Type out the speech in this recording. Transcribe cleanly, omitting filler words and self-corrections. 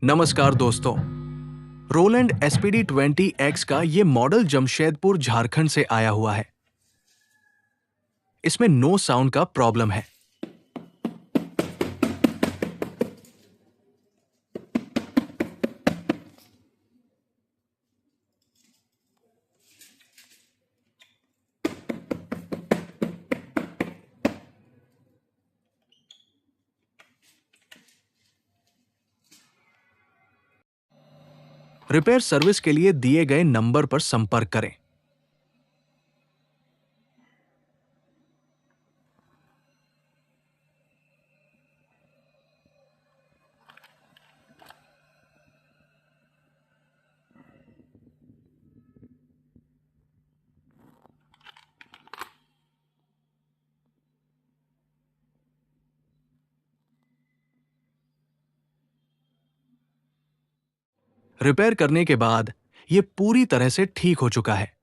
नमस्कार दोस्तों। Rowland SPD-20X का ये मॉडल जमशेदपुर झारखंड से आया हुआ है। इसमें नो साउंड का प्रॉब्लम है। रिपेयर सर्विस के लिए दिए गए नंबर पर संपर्क करें। रिपेयर करने के बाद ये पूरी तरह से ठीक हो चुका है।